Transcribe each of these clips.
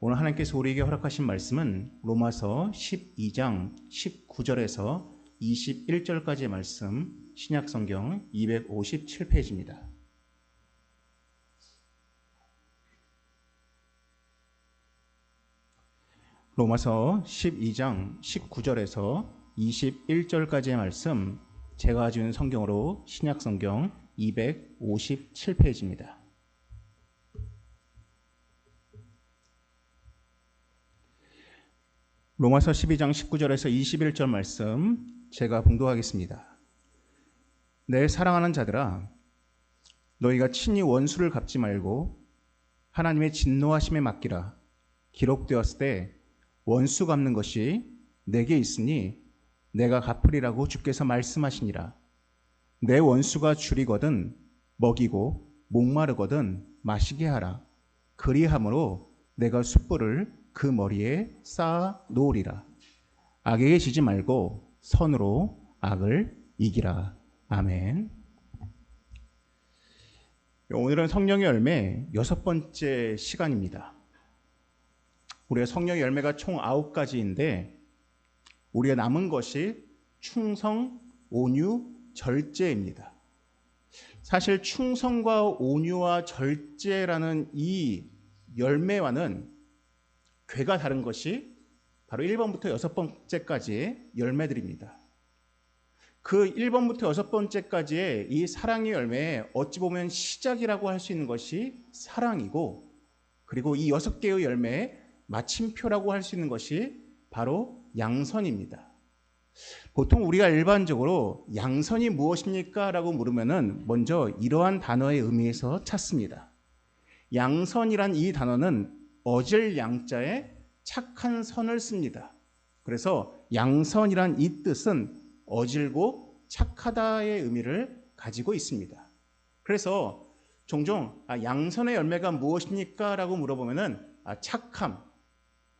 오늘 하나님께서 우리에게 허락하신 말씀은 로마서 12장 19절에서 21절까지의 말씀, 신약성경 257페이지입니다. 로마서 12장 19절에서 21절까지의 말씀, 제가 가지고 있는 성경으로 신약성경 257페이지입니다. 로마서 12장 19절에서 21절 말씀 제가 봉독하겠습니다. 내 사랑하는 자들아, 너희가 친히 원수를 갚지 말고 하나님의 진노하심에 맡기라. 기록되었을 때 원수 갚는 것이 내게 있으니 내가 갚으리라고 주께서 말씀하시니라. 내 원수가 줄이거든 먹이고 목마르거든 마시게 하라. 그리함으로 내가 숯불을 그 머리에 쌓아 놓으리라. 악에게 지지 말고 선으로 악을 이기라. 아멘. 오늘은 성령의 열매 6번째 시간입니다. 우리의 성령의 열매가 총 9가지인데 우리가 남은 것이 충성, 온유, 절제입니다. 사실 충성과 온유와 절제라는 이 열매와는 괴가 다른 것이 바로 1번부터 6번째까지의 열매들입니다. 그 1번부터 6번째까지의 이 사랑의 열매에 어찌 보면 시작이라고 할 수 있는 것이 사랑이고, 그리고 이 6개의 열매의 마침표라고 할 수 있는 것이 바로 양선입니다. 보통 우리가 일반적으로 양선이 무엇입니까? 라고 물으면은 먼저 이러한 단어의 의미에서 찾습니다. 양선이란 이 단어는 어질 양자에 착한 선을 씁니다. 그래서 양선이란 이 뜻은 어질고 착하다의 의미를 가지고 있습니다. 그래서 종종 양선의 열매가 무엇입니까? 라고 물어보면은 착함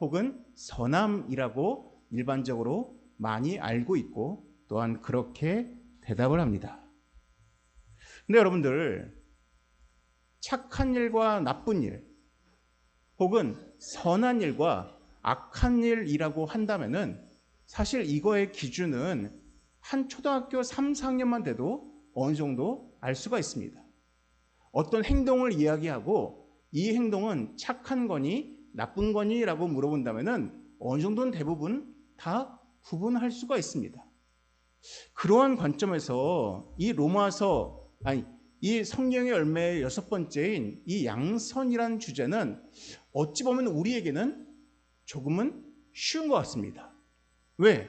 혹은 선함이라고 일반적으로 많이 알고 있고 또한 그렇게 대답을 합니다. 근데 여러분들, 착한 일과 나쁜 일 혹은 선한 일과 악한 일이라고 한다면은 사실 이거의 기준은 한 초등학교 3, 4학년만 돼도 어느 정도 알 수가 있습니다. 어떤 행동을 이야기하고 이 행동은 착한 거니 나쁜 거니 라고 물어본다면은 어느 정도는 대부분 다 구분할 수가 있습니다. 그러한 관점에서 이 이 성령의 열매의 6번째인 이 양선이라는 주제는 어찌 보면 우리에게는 조금은 쉬운 것 같습니다. 왜?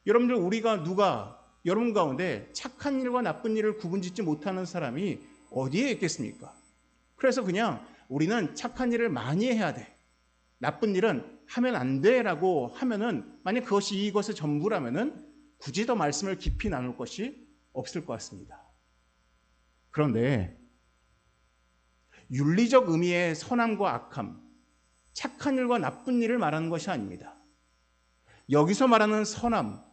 여러분들, 여러분 가운데 착한 일과 나쁜 일을 구분짓지 못하는 사람이 어디에 있겠습니까? 그래서 그냥 우리는 착한 일을 많이 해야 돼, 나쁜 일은 하면 안 돼 라고 하면은, 만약 그것이 이것의 전부라면은 굳이 더 말씀을 깊이 나눌 것이 없을 것 같습니다. 그런데 윤리적 의미의 선함과 악함, 착한 일과 나쁜 일을 말하는 것이 아닙니다. 여기서 말하는 선함,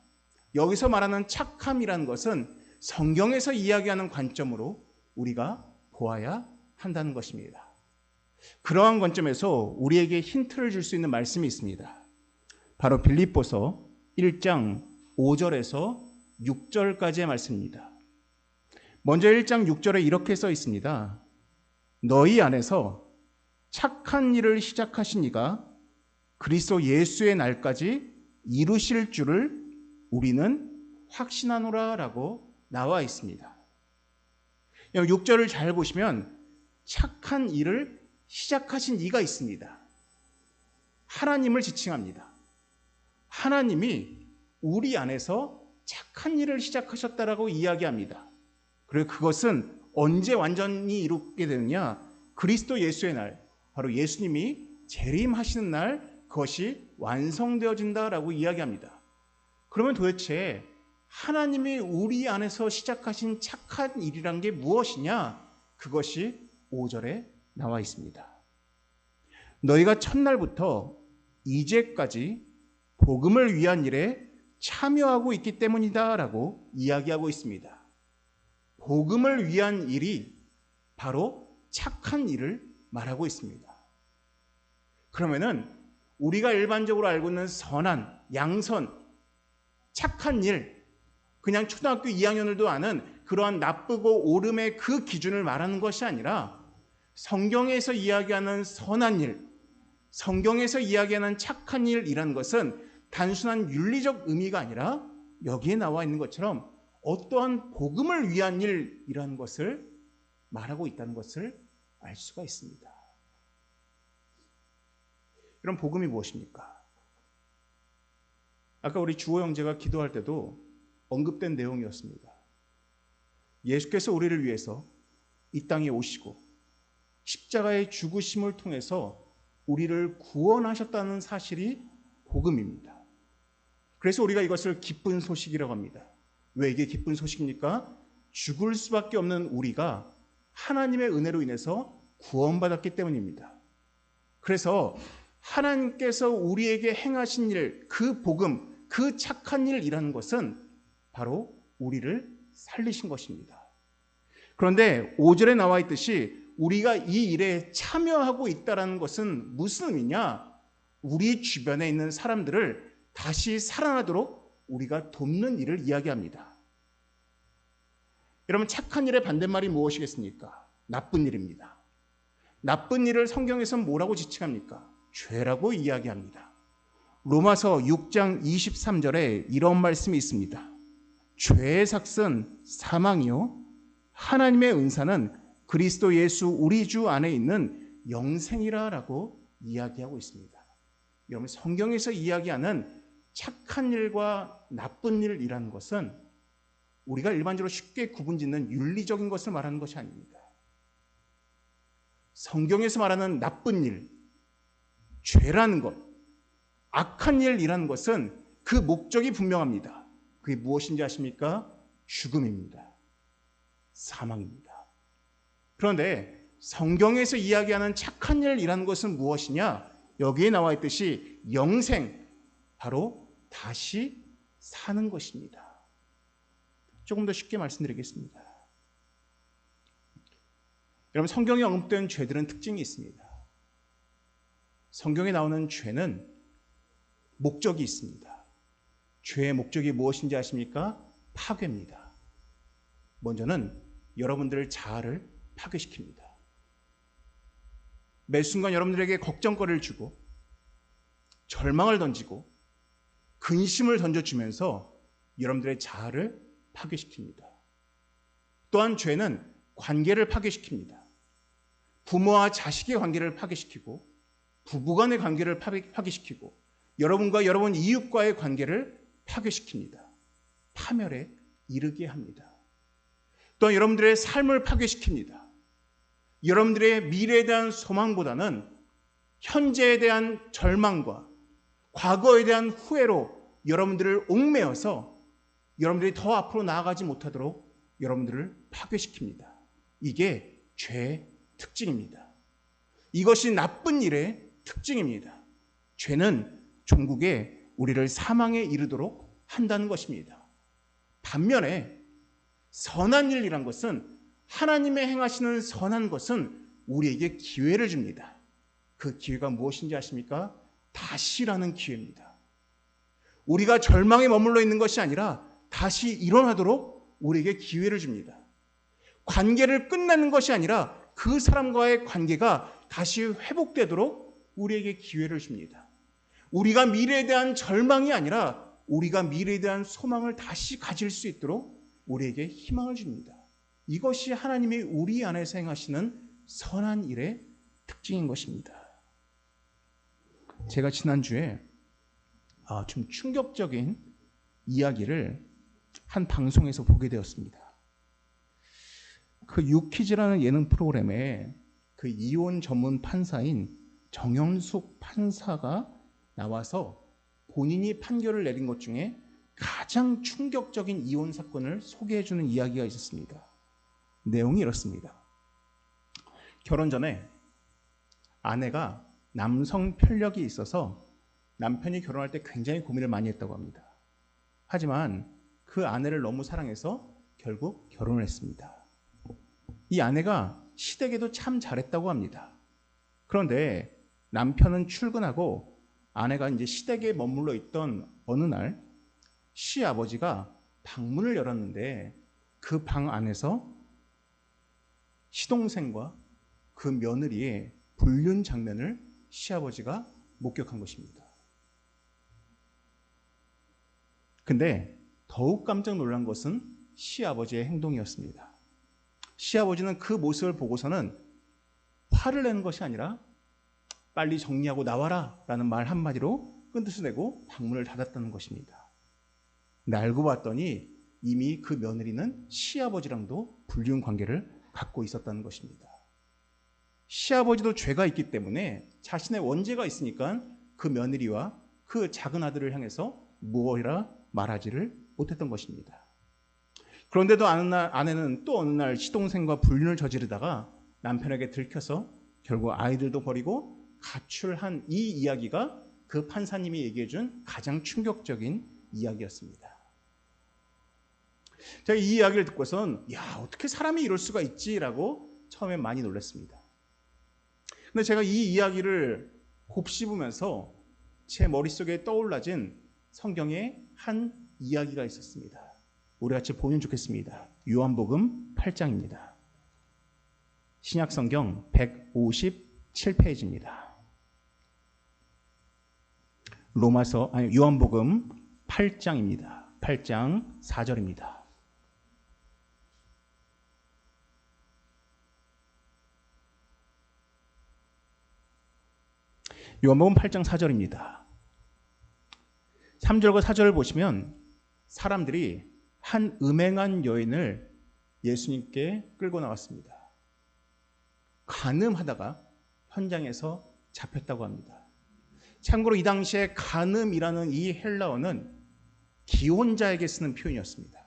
여기서 말하는 착함이라는 것은 성경에서 이야기하는 관점으로 우리가 보아야 한다는 것입니다. 그러한 관점에서 우리에게 힌트를 줄 수 있는 말씀이 있습니다. 바로 빌립보서 1장 5절에서 6절까지의 말씀입니다. 먼저 1장 6절에 이렇게 써 있습니다. 너희 안에서 착한 일을 시작하신 이가 그리스도 예수의 날까지 이루실 줄을 우리는 확신하노라 라고 나와 있습니다. 6절을 잘 보시면 착한 일을 시작하신 이가 있습니다. 하나님을 지칭합니다. 하나님이 우리 안에서 착한 일을 시작하셨다라고 이야기합니다. 그리고 그것은 언제 완전히 이루게 되느냐? 그리스도 예수의 날, 바로 예수님이 재림하시는 날 그것이 완성되어진다라고 이야기합니다. 그러면 도대체 하나님이 우리 안에서 시작하신 착한 일이란 게 무엇이냐? 그것이 5절에 나와 있습니다. 너희가 첫날부터 이제까지 복음을 위한 일에 참여하고 있기 때문이다 라고 이야기하고 있습니다. 복음을 위한 일이 바로 착한 일을 말하고 있습니다. 그러면은 우리가 일반적으로 알고 있는 선한, 양선, 착한 일, 그냥 초등학교 2학년들도 아는 그러한 나쁘고 옳음의 그 기준을 말하는 것이 아니라 성경에서 이야기하는 선한 일, 성경에서 이야기하는 착한 일이라는 것은 단순한 윤리적 의미가 아니라 여기에 나와 있는 것처럼 어떠한 복음을 위한 일이라는 것을 말하고 있다는 것을 알 수가 있습니다. 이런 복음이 무엇입니까? 아까 우리 주호 형제가 기도할 때도 언급된 내용이었습니다. 예수께서 우리를 위해서 이 땅에 오시고 십자가의 죽으심을 통해서 우리를 구원하셨다는 사실이 복음입니다. 그래서 우리가 이것을 기쁜 소식이라고 합니다. 왜 이게 기쁜 소식입니까? 죽을 수밖에 없는 우리가 하나님의 은혜로 인해서 구원받았기 때문입니다. 그래서 하나님께서 우리에게 행하신 일, 그 복음, 그 착한 일이라는 것은 바로 우리를 살리신 것입니다. 그런데 5절에 나와 있듯이 우리가 이 일에 참여하고 있다는 것은 무슨 의미냐? 우리 주변에 있는 사람들을 다시 살아나도록 우리가 돕는 일을 이야기합니다. 여러분, 착한 일의 반대말이 무엇이겠습니까? 나쁜 일입니다. 나쁜 일을 성경에서는 뭐라고 지칭합니까? 죄라고 이야기합니다. 로마서 6장 23절에 이런 말씀이 있습니다. 죄의 삭은 사망이요 하나님의 은사는 그리스도 예수 우리 주 안에 있는 영생이라라고 이야기하고 있습니다. 여러분, 성경에서 이야기하는 착한 일과 나쁜 일이라는 것은 우리가 일반적으로 쉽게 구분짓는 윤리적인 것을 말하는 것이 아닙니다. 성경에서 말하는 나쁜 일, 죄라는 것, 악한 일이라는 것은 그 목적이 분명합니다. 그게 무엇인지 아십니까? 죽음입니다. 사망입니다. 그런데 성경에서 이야기하는 착한 일이라는 것은 무엇이냐? 여기에 나와 있듯이 영생, 바로 다시 사는 것입니다. 조금 더 쉽게 말씀드리겠습니다. 여러분, 성경에 언급된 죄들은 특징이 있습니다. 성경에 나오는 죄는 목적이 있습니다. 죄의 목적이 무엇인지 아십니까? 파괴입니다. 먼저는 여러분들의 자아를 파괴시킵니다. 매 순간 여러분들에게 걱정거리를 주고 절망을 던지고 근심을 던져주면서 여러분들의 자아를 파괴시킵니다. 또한 죄는 관계를 파괴시킵니다. 부모와 자식의 관계를 파괴시키고 부부간의 관계를 파괴시키고 여러분과 여러분 이웃과의 관계를 파괴시킵니다. 파멸에 이르게 합니다. 또한 여러분들의 삶을 파괴시킵니다. 여러분들의 미래에 대한 소망보다는 현재에 대한 절망과 과거에 대한 후회로 여러분들을 옥매어서 여러분들이 더 앞으로 나아가지 못하도록 여러분들을 파괴시킵니다. 이게 죄의 특징입니다. 이것이 나쁜 일의 특징입니다. 죄는 종국에 우리를 사망에 이르도록 한다는 것입니다. 반면에 선한 일이란 것은 하나님의 행하시는 선한 것은 우리에게 기회를 줍니다. 그 기회가 무엇인지 아십니까? 다시라는 기회입니다. 우리가 절망에 머물러 있는 것이 아니라 다시 일어나도록 우리에게 기회를 줍니다. 관계를 끝내는 것이 아니라 그 사람과의 관계가 다시 회복되도록 우리에게 기회를 줍니다. 우리가 미래에 대한 절망이 아니라 우리가 미래에 대한 소망을 다시 가질 수 있도록 우리에게 희망을 줍니다. 이것이 하나님이 우리 안에서 행하시는 선한 일의 특징인 것입니다. 제가 지난주에 좀 충격적인 이야기를 한 방송에서 보게 되었습니다. 그 유퀴즈라는 예능 프로그램에 그 이혼 전문 판사인 정영숙 판사가 나와서 본인이 판결을 내린 것 중에 가장 충격적인 이혼 사건을 소개해주는 이야기가 있었습니다. 내용이 이렇습니다. 결혼 전에 아내가 남성 편력이 있어서 남편이 결혼할 때 굉장히 고민을 많이 했다고 합니다. 하지만 그 아내를 너무 사랑해서 결국 결혼을 했습니다. 이 아내가 시댁에도 참 잘했다고 합니다. 그런데 남편은 출근하고 아내가 이제 시댁에 머물러 있던 어느 날 시아버지가 방문을 열었는데 그 방 안에서 시동생과 그 며느리의 불륜 장면을 시아버지가 목격한 것입니다. 근데 더욱 깜짝 놀란 것은 시아버지의 행동이었습니다. 시아버지는 그 모습을 보고서는 화를 내는 것이 아니라 빨리 정리하고 나와라 라는 말 한마디로 끈뜻을 내고 방문을 닫았다는 것입니다. 근데 알고 봤더니 이미 그 며느리는 시아버지랑도 불륜 관계를 갖고 있었다는 것입니다. 시아버지도 죄가 있기 때문에 자신의 원죄가 있으니까 그 며느리와 그 작은 아들을 향해서 무엇이라 말하지를 못했던 것입니다. 그런데도 아내는 또 어느 날 시동생과 불륜을 저지르다가 남편에게 들켜서 결국 아이들도 버리고 가출한 이 이야기가 그 판사님이 얘기해준 가장 충격적인 이야기였습니다. 제가 이 이야기를 듣고선 어떻게 사람이 이럴 수가 있지라고 처음에 많이 놀랐습니다. 근데 제가 이 이야기를 곱씹으면서 제 머릿속에 떠올라진 성경의 한 이야기가 있었습니다. 우리 같이 보면 좋겠습니다. 요한복음 8장입니다. 신약성경 157페이지입니다. 요한복음 8장입니다. 8장 4절입니다. 요한복음 8장 4절입니다. 3절과 4절을 보시면 사람들이 한 음행한 여인을 예수님께 끌고 나왔습니다. 간음하다가 현장에서 잡혔다고 합니다. 참고로 이 당시에 간음이라는 이 헬라어는 기혼자에게 쓰는 표현이었습니다.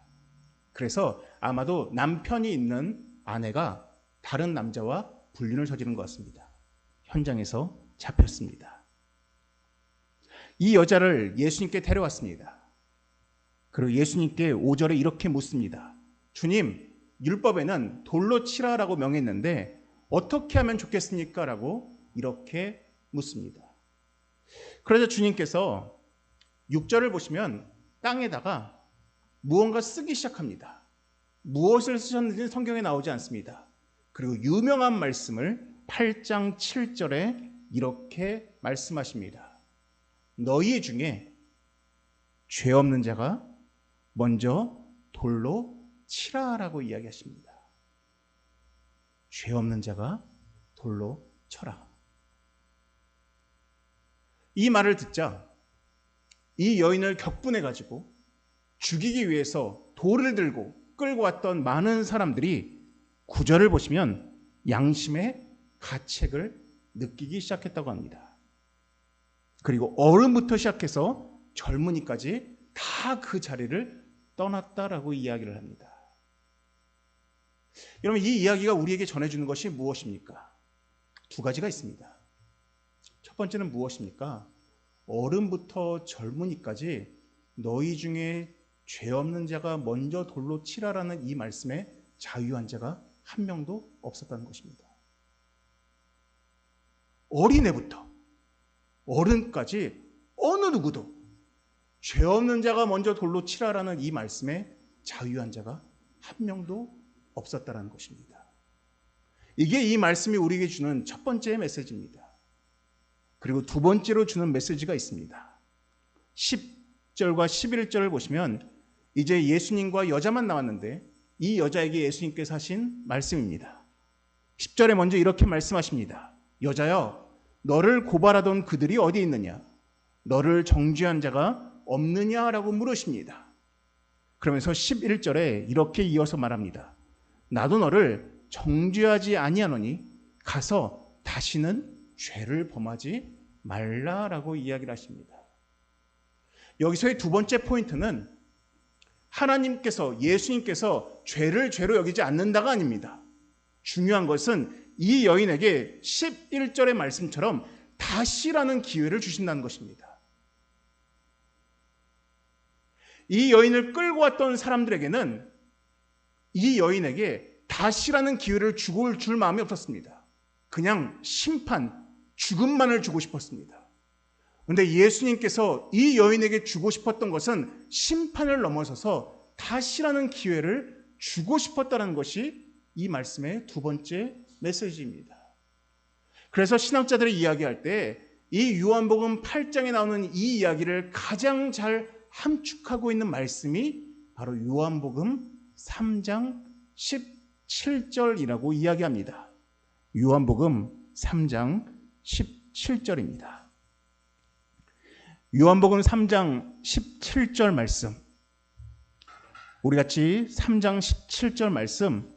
그래서 아마도 남편이 있는 아내가 다른 남자와 불륜을 저지른 것 같습니다. 현장에서 잡혔습니다. 이 여자를 예수님께 데려왔습니다. 그리고 예수님께 5절에 이렇게 묻습니다. 주님, 율법에는 돌로 치라라고 명했는데 어떻게 하면 좋겠습니까? 라고 이렇게 묻습니다. 그래서 주님께서 6절을 보시면 땅에다가 무언가 쓰기 시작합니다. 무엇을 쓰셨는지 성경에 나오지 않습니다. 그리고 유명한 말씀을 8장 7절에 이렇게 말씀하십니다. 너희 중에 죄 없는 자가 먼저 돌로 치라라고 이야기하십니다. 죄 없는 자가 돌로 쳐라. 이 말을 듣자 이 여인을 격분해가지고 죽이기 위해서 돌을 들고 끌고 왔던 많은 사람들이 9절을 보시면 양심의 가책을 느끼기 시작했다고 합니다. 그리고 어른부터 시작해서 젊은이까지 다 그 자리를 떠났다라고 이야기를 합니다. 여러분, 이 이야기가 우리에게 전해주는 것이 무엇입니까? 두 가지가 있습니다. 첫 번째는 무엇입니까? 어른부터 젊은이까지 너희 중에 죄 없는 자가 먼저 돌로 치라라는 이 말씀에 자유한 자가 한 명도 없었다는 것입니다. 어린애부터 어른까지 어느 누구도 죄 없는 자가 먼저 돌로 치라라는 이 말씀에 자유한 자가 한 명도 없었다는 것입니다. 이게 이 말씀이 우리에게 주는 첫 번째 메시지입니다. 그리고 두 번째로 주는 메시지가 있습니다. 10절과 11절을 보시면 이제 예수님과 여자만 남았는데 이 여자에게 예수님께서 하신 말씀입니다. 10절에 먼저 이렇게 말씀하십니다. 여자여, 너를 고발하던 그들이 어디 있느냐? 너를 정죄한 자가 없느냐라고 물으십니다. 그러면서 11절에 이렇게 이어서 말합니다. 나도 너를 정죄하지 아니하노니 가서 다시는 죄를 범하지 말라라고 이야기를 하십니다. 여기서의 두 번째 포인트는 하나님께서, 예수님께서 죄를 죄로 여기지 않는다가 아닙니다. 중요한 것은 이 여인에게 11절의 말씀처럼 다시라는 기회를 주신다는 것입니다. 이 여인을 끌고 왔던 사람들에게는 이 여인에게 다시라는 기회를 주고 줄 마음이 없었습니다. 그냥 심판, 죽음만을 주고 싶었습니다. 그런데 예수님께서 이 여인에게 주고 싶었던 것은 심판을 넘어서서 다시라는 기회를 주고 싶었다는 것이 이 말씀의 두 번째 메시지입니다. 그래서 신학자들이 이야기할 때 이 요한복음 8장에 나오는 이 이야기를 가장 잘 함축하고 있는 말씀이 바로 요한복음 3장 17절이라고 이야기합니다. 요한복음 3장 17절입니다. 요한복음 3장 17절 말씀, 우리 같이 3장 17절 말씀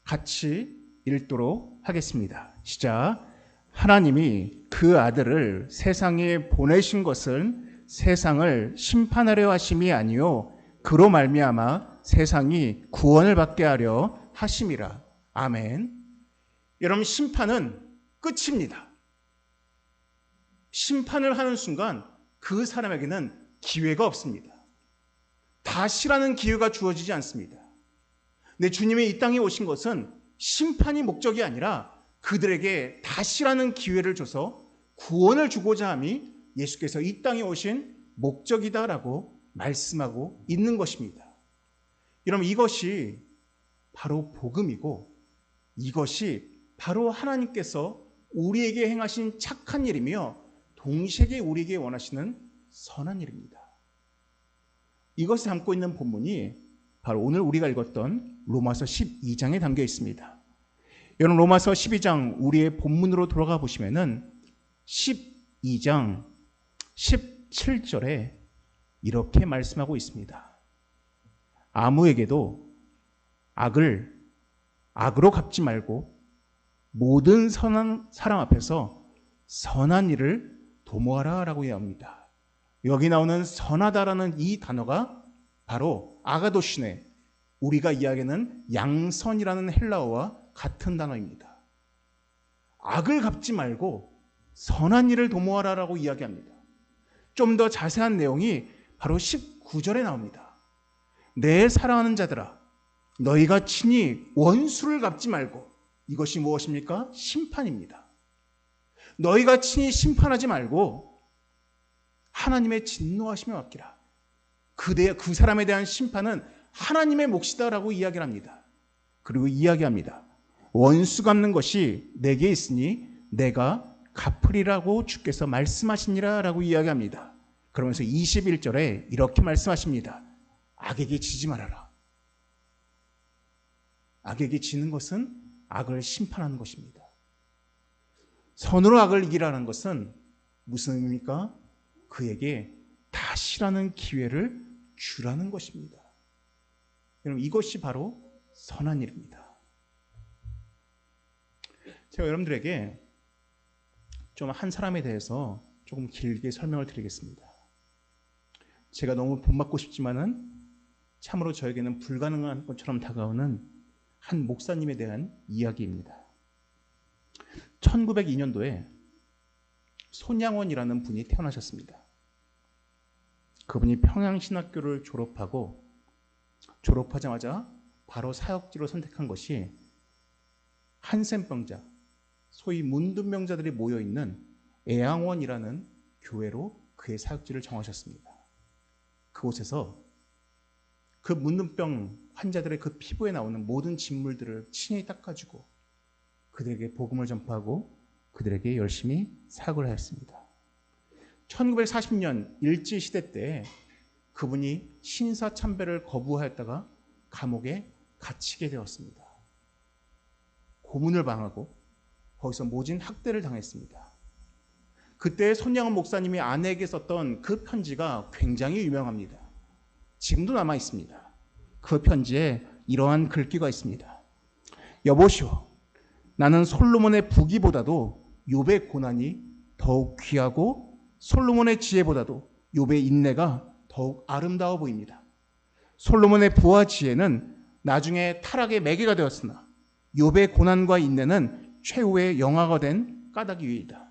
같이 읽도록 하겠습니다. 시작. 하나님이 그 아들을 세상에 보내신 것은 세상을 심판하려 하심이 아니요 그로 말미암아 세상이 구원을 받게 하려 하심이라. 아멘. 여러분, 심판은 끝입니다. 심판을 하는 순간 그 사람에게는 기회가 없습니다. 다시라는 기회가 주어지지 않습니다. 근데 주님이 이 땅에 오신 것은 심판이 목적이 아니라 그들에게 다시라는 기회를 줘서 구원을 주고자 함이 예수께서 이 땅에 오신 목적이다라고 말씀하고 있는 것입니다. 여러분, 이것이 바로 복음이고 이것이 바로 하나님께서 우리에게 행하신 착한 일이며 동시에 우리에게 원하시는 선한 일입니다. 이것을 담고 있는 본문이 바로 오늘 우리가 읽었던 로마서 12장에 담겨 있습니다. 여러분, 로마서 12장 우리의 본문으로 돌아가 보시면은 12장 17절에 이렇게 말씀하고 있습니다. 아무에게도 악을 악으로 갚지 말고 모든 선한 사람 앞에서 선한 일을 도모하라 라고 이야기합니다. 여기 나오는 선하다라는 이 단어가 바로 아가도시네, 우리가 이야기하는 양선이라는 헬라어와 같은 단어입니다. 악을 갚지 말고 선한 일을 도모하라라고 이야기합니다. 좀 더 자세한 내용이 바로 19절에 나옵니다. 내 사랑하는 자들아, 너희가 친히 원수를 갚지 말고. 이것이 무엇입니까? 심판입니다. 너희가 친히 심판하지 말고 하나님의 진노하심에 맡기라. 그 사람에 대한 심판은 하나님의 몫이다라고 이야기를 합니다. 그리고 이야기합니다. 원수 갚는 것이 내게 있으니 내가 갚으리라고 주께서 말씀하시니라 라고 이야기합니다. 그러면서 21절에 이렇게 말씀하십니다. 악에게 지지 말아라. 악에게 지는 것은 악을 심판하는 것입니다. 선으로 악을 이기라는 것은 무슨 의미입니까? 그에게 다시라는 기회를 주라는 것입니다. 여러분, 이것이 바로 선한 일입니다. 제가 여러분들에게 좀 한 사람에 대해서 조금 길게 설명을 드리겠습니다. 제가 너무 본받고 싶지만은 참으로 저에게는 불가능한 것처럼 다가오는 한 목사님에 대한 이야기입니다. 1902년도에 손양원이라는 분이 태어나셨습니다. 그분이 평양신학교를 졸업하자마자 바로 사역지로 선택한 것이 한센병자, 소위 문둥병자들이 모여있는 애양원이라는 교회로 그의 사역지를 정하셨습니다. 그곳에서 그 문둥병 환자들의 그 피부에 나오는 모든 진물들을 친히 닦아주고 그들에게 복음을 전파하고 그들에게 열심히 사역을 하였습니다. 1940년 일제시대 때 그분이 신사참배를 거부하였다가 감옥에 갇히게 되었습니다. 고문을 당하고 거기서 모진 학대를 당했습니다. 그때 손양원 목사님이 아내에게 썼던 그 편지가 굉장히 유명합니다. 지금도 남아 있습니다. 그 편지에 이러한 글귀가 있습니다. 여보시오, 나는 솔로몬의 부귀보다도 욥의 고난이 더욱 귀하고 솔로몬의 지혜보다도 욥의 인내가 더욱 아름다워 보입니다. 솔로몬의 부와 지혜는 나중에 타락의 매개가 되었으나 욥의 고난과 인내는 최후의 영화가 된 까닭이 위이다.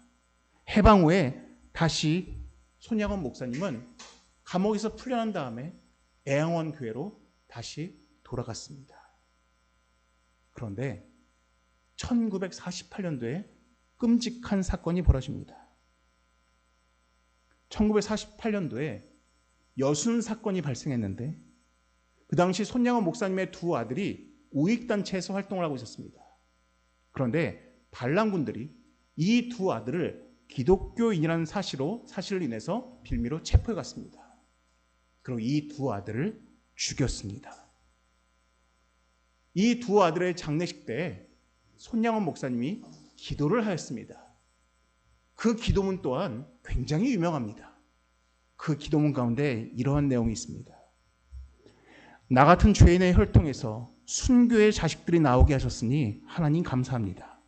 해방 후에 다시 손양원 목사님은 감옥에서 풀려난 다음에 애양원 교회로 다시 돌아갔습니다. 그런데 1948년도에 끔찍한 사건이 벌어집니다. 1948년도에 여순 사건이 발생했는데 그 당시 손양원 목사님의 두 아들이 우익단체에서 활동을 하고 있었습니다. 그런데 반란군들이 이 두 아들을 기독교인이라는 사실을 인해서 빌미로 체포해 갔습니다. 그리고 이 두 아들을 죽였습니다. 이 두 아들의 장례식 때 손양원 목사님이 기도를 하였습니다. 그 기도문 또한 굉장히 유명합니다. 그 기도문 가운데 이러한 내용이 있습니다. 나 같은 죄인의 혈통에서 순교의 자식들이 나오게 하셨으니 하나님 감사합니다.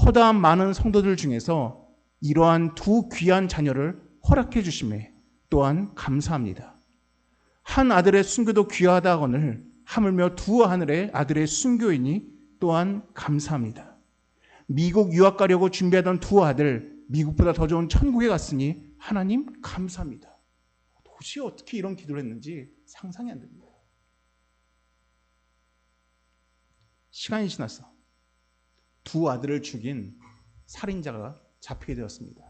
허다한 많은 성도들 중에서 이러한 두 귀한 자녀를 허락해 주심에 또한 감사합니다. 한 아들의 순교도 귀하다 하거늘 하물며 두 하늘의 아들의 순교이니 또한 감사합니다. 미국 유학 가려고 준비하던 두 아들 미국보다 더 좋은 천국에 갔으니 하나님 감사합니다. 도대체 어떻게 이런 기도를 했는지 상상이 안 됩니다. 시간이 지났어. 두 아들을 죽인 살인자가 잡히게 되었습니다.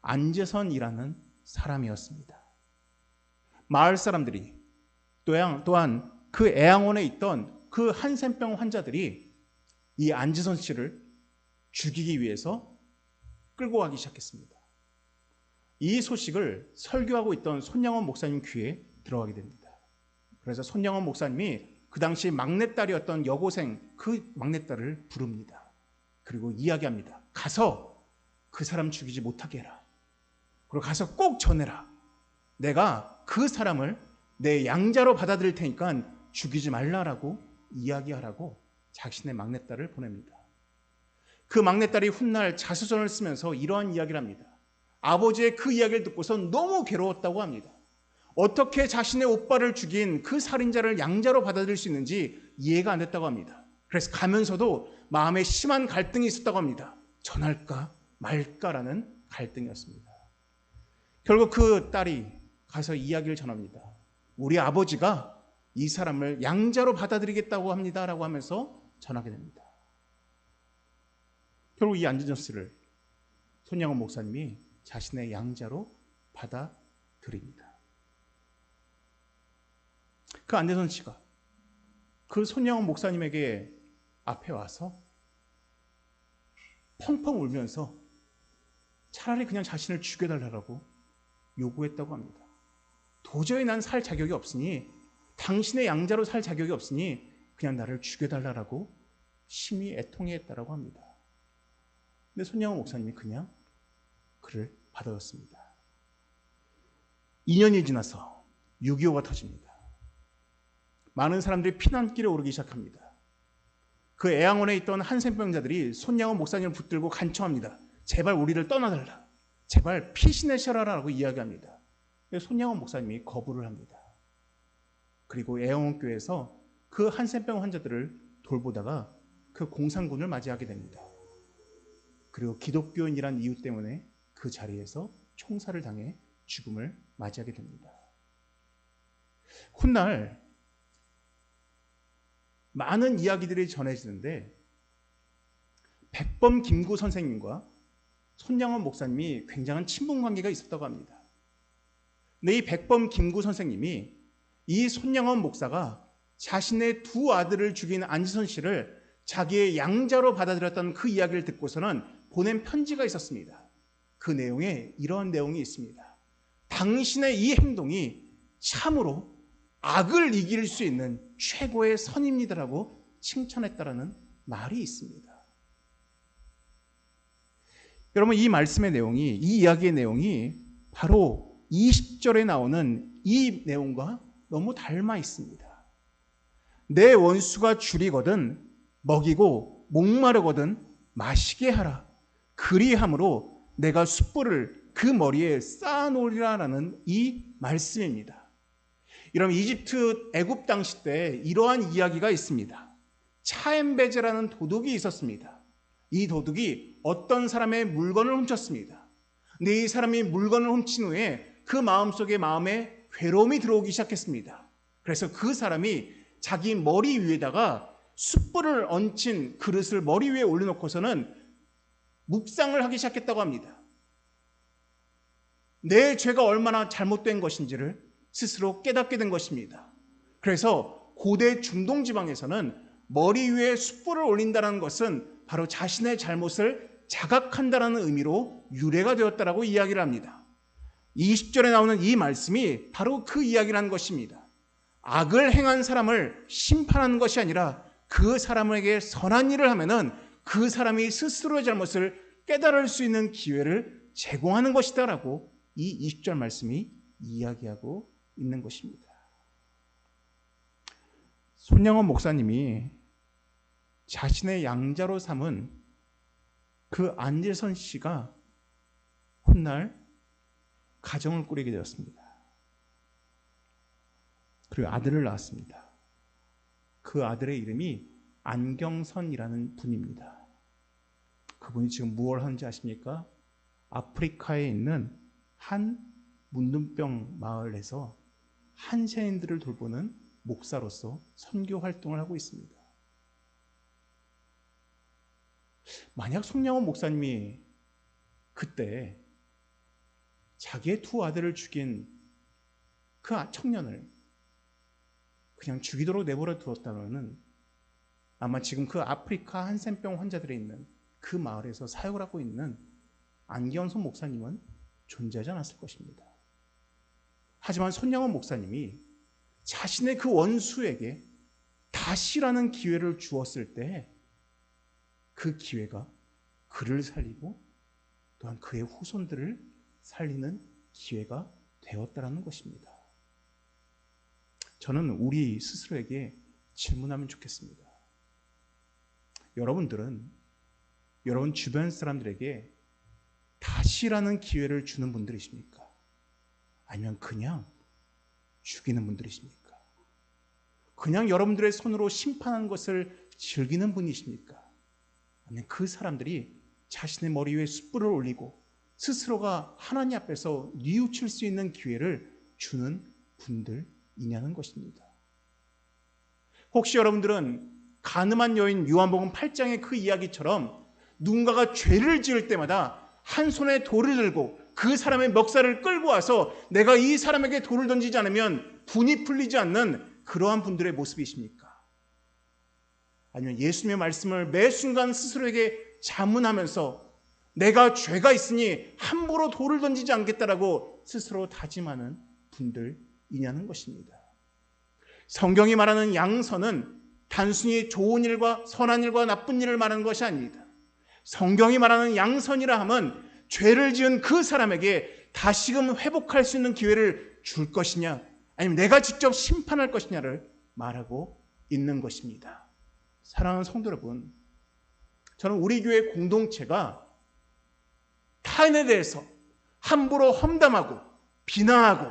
안재선이라는 사람이었습니다. 마을 사람들이 또한 그 애양원에 있던 그 한센병 환자들이 이 안재선 씨를 죽이기 위해서 끌고 가기 시작했습니다. 이 소식을 설교하고 있던 손양원 목사님 귀에 들어가게 됩니다. 그래서 손양원 목사님이 그 당시 막내딸이었던 여고생 그 막내딸을 부릅니다. 그리고 이야기합니다. 가서 그 사람 죽이지 못하게 해라. 그리고 가서 꼭 전해라. 내가 그 사람을 내 양자로 받아들일 테니까 죽이지 말라라고 이야기하라고 자신의 막내딸을 보냅니다. 그 막내딸이 훗날 자서전을 쓰면서 이러한 이야기를 합니다. 아버지의 그 이야기를 듣고서 너무 괴로웠다고 합니다. 어떻게 자신의 오빠를 죽인 그 살인자를 양자로 받아들일 수 있는지 이해가 안 됐다고 합니다. 그래서 가면서도 마음에 심한 갈등이 있었다고 합니다. 전할까 말까라는 갈등이었습니다. 결국 그 딸이 가서 이야기를 전합니다. 우리 아버지가 이 사람을 양자로 받아들이겠다고 합니다라고 하면서 전하게 됩니다. 결국 이 안재선 씨를 손양원 목사님이 자신의 양자로 받아들입니다. 그 안재선 씨가 그 손양원 목사님에게 앞에 와서 펑펑 울면서 차라리 그냥 자신을 죽여달라고 요구했다고 합니다. 도저히 난 살 자격이 없으니 당신의 양자로 살 자격이 없으니 그냥 나를 죽여달라고 심히 애통해했다고 합니다. 근데 손양원 목사님이 그냥 그를 받아줬습니다. 2년이 지나서 6.25가 터집니다. 많은 사람들이 피난길에 오르기 시작합니다. 그 애양원에 있던 한센병자들이 손양원 목사님을 붙들고 간청합니다. 제발 우리를 떠나달라. 제발 피신하셔라라고 이야기합니다. 손양원 목사님이 거부를 합니다. 그리고 애양원교회에서 그 한센병 환자들을 돌보다가 그 공산군을 맞이하게 됩니다. 그리고 기독교인이란 이유 때문에 그 자리에서 총살을 당해 죽음을 맞이하게 됩니다. 훗날 많은 이야기들이 전해지는데 백범 김구 선생님과 손양원 목사님이 굉장한 친분 관계가 있었다고 합니다. 근데 이 백범 김구 선생님이 이 손양원 목사가 자신의 두 아들을 죽인 안재선 씨를 자기의 양자로 받아들였던 그 이야기를 듣고서는 보낸 편지가 있었습니다. 그 내용에 이런 내용이 있습니다. 당신의 이 행동이 참으로 악을 이길 수 있는 최고의 선입니다라고 칭찬했다라는 말이 있습니다. 여러분, 이 말씀의 내용이, 이 이야기의 내용이 바로 20절에 나오는 이 내용과 너무 닮아 있습니다. 내 원수가 줄이거든 먹이고 목마르거든 마시게 하라. 그리함으로 내가 숯불을 그 머리에 쌓아놓으리라라는 이 말씀입니다. 여러분, 이집트 애굽 당시 때 이러한 이야기가 있습니다. 차엠베제라는 도둑이 있었습니다. 이 도둑이 어떤 사람의 물건을 훔쳤습니다. 근데 이 사람이 물건을 훔친 후에 그 마음에 괴로움이 들어오기 시작했습니다. 그래서 그 사람이 자기 머리 위에다가 숯불을 얹힌 그릇을 머리 위에 올려놓고서는 묵상을 하기 시작했다고 합니다. 내 죄가 얼마나 잘못된 것인지를 스스로 깨닫게 된 것입니다. 그래서 고대 중동 지방에서는 머리 위에 숯불을 올린다는 것은 바로 자신의 잘못을 자각한다는 의미로 유래가 되었다라고 이야기를 합니다. 20절에 나오는 이 말씀이 바로 그 이야기를 한 것입니다. 악을 행한 사람을 심판하는 것이 아니라 그 사람에게 선한 일을 하면은 그 사람이 스스로의 잘못을 깨달을 수 있는 기회를 제공하는 것이다라고 이 20절 말씀이 이야기하고 있는 것입니다. 손영원 목사님이 자신의 양자로 삼은 그 안재선 씨가 훗날 가정을 꾸리게 되었습니다. 그리고 아들을 낳았습니다. 그 아들의 이름이 안경선이라는 분입니다. 그분이 지금 무엇을 하는지 아십니까? 아프리카에 있는 한 문둥병 마을에서 한세인들을 돌보는 목사로서 선교 활동을 하고 있습니다. 만약 송영원 목사님이 그때 자기의 두 아들을 죽인 그 청년을 그냥 죽이도록 내버려 두었다면 아마 지금 그 아프리카 한센병 환자들이 있는 그 마을에서 사역을 하고 있는 안경선 목사님은 존재하지 않았을 것입니다. 하지만 손영원 목사님이 자신의 그 원수에게 다시라는 기회를 주었을 때 그 기회가 그를 살리고 또한 그의 후손들을 살리는 기회가 되었다라는 것입니다. 저는 우리 스스로에게 질문하면 좋겠습니다. 여러분들은 여러분 주변 사람들에게 다시라는 기회를 주는 분들이십니까? 아니면 그냥 죽이는 분들이십니까? 그냥 여러분들의 손으로 심판하는 것을 즐기는 분이십니까? 아니면 그 사람들이 자신의 머리 위에 숯불을 올리고 스스로가 하나님 앞에서 뉘우칠 수 있는 기회를 주는 분들이냐는 것입니다. 혹시 여러분들은 가늠한 여인 요한복음 8장의 그 이야기처럼 누군가가 죄를 지을 때마다 한 손에 돌을 들고 그 사람의 멱살을 끌고 와서 내가 이 사람에게 돌을 던지지 않으면 분이 풀리지 않는 그러한 분들의 모습이십니까? 아니면 예수님의 말씀을 매 순간 스스로에게 자문하면서 내가 죄가 있으니 함부로 돌을 던지지 않겠다라고 스스로 다짐하는 분들이냐는 것입니다. 성경이 말하는 양선은 단순히 좋은 일과 선한 일과 나쁜 일을 말하는 것이 아닙니다. 성경이 말하는 양선이라 함은 죄를 지은 그 사람에게 다시금 회복할 수 있는 기회를 줄 것이냐 아니면 내가 직접 심판할 것이냐를 말하고 있는 것입니다. 사랑하는 성도 여러분, 저는 우리 교회 공동체가 타인에 대해서 함부로 험담하고 비난하고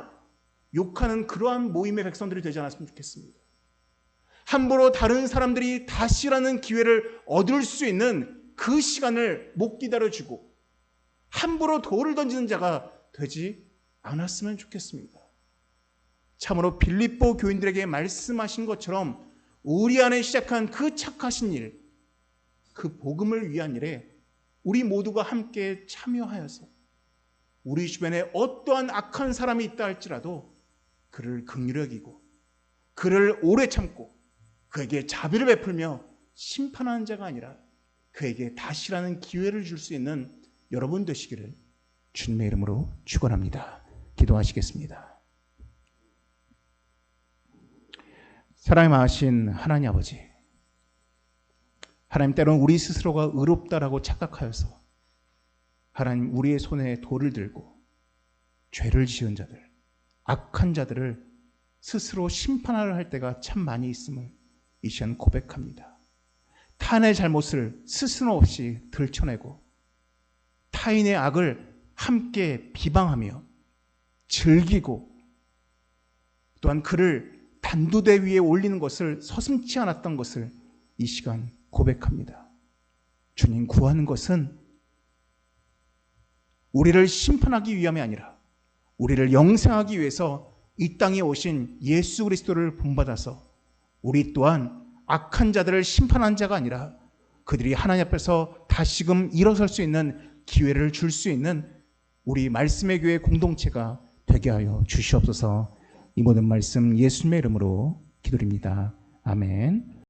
욕하는 그러한 모임의 백성들이 되지 않았으면 좋겠습니다. 함부로 다른 사람들이 다시라는 기회를 얻을 수 있는 그 시간을 못 기다려주고 함부로 돌을 던지는 자가 되지 않았으면 좋겠습니다. 참으로 빌립보 교인들에게 말씀하신 것처럼 우리 안에 시작한 그 착하신 일, 그 복음을 위한 일에 우리 모두가 함께 참여하여서 우리 주변에 어떠한 악한 사람이 있다 할지라도 그를 긍휼히 여기고 그를 오래 참고 그에게 자비를 베풀며 심판하는 자가 아니라 그에게 다시라는 기회를 줄 수 있는 여러분 되시기를 주님의 이름으로 축원합니다. 기도하시겠습니다. 사랑이 많으신 하나님 아버지, 하나님 때로는 우리 스스로가 의롭다라고 착각하여서 하나님 우리의 손에 돌을 들고 죄를 지은 자들, 악한 자들을 스스로 심판하려 할 때가 참 많이 있음을 이 시간 고백합니다. 타인의 잘못을 스스럼 없이 들춰내고 타인의 악을 함께 비방하며 즐기고 또한 그를 단두대 위에 올리는 것을 서슴지 않았던 것을 이 시간 고백합니다. 주님, 구하는 것은 우리를 심판하기 위함이 아니라 우리를 영생하기 위해서 이 땅에 오신 예수 그리스도를 본받아서 우리 또한 악한 자들을 심판한 자가 아니라 그들이 하나님 앞에서 다시금 일어설 수 있는 기회를 줄 수 있는 우리 말씀의 교회 공동체가 되게 하여 주시옵소서. 이 모든 말씀 예수님의 이름으로 기도드립니다. 아멘.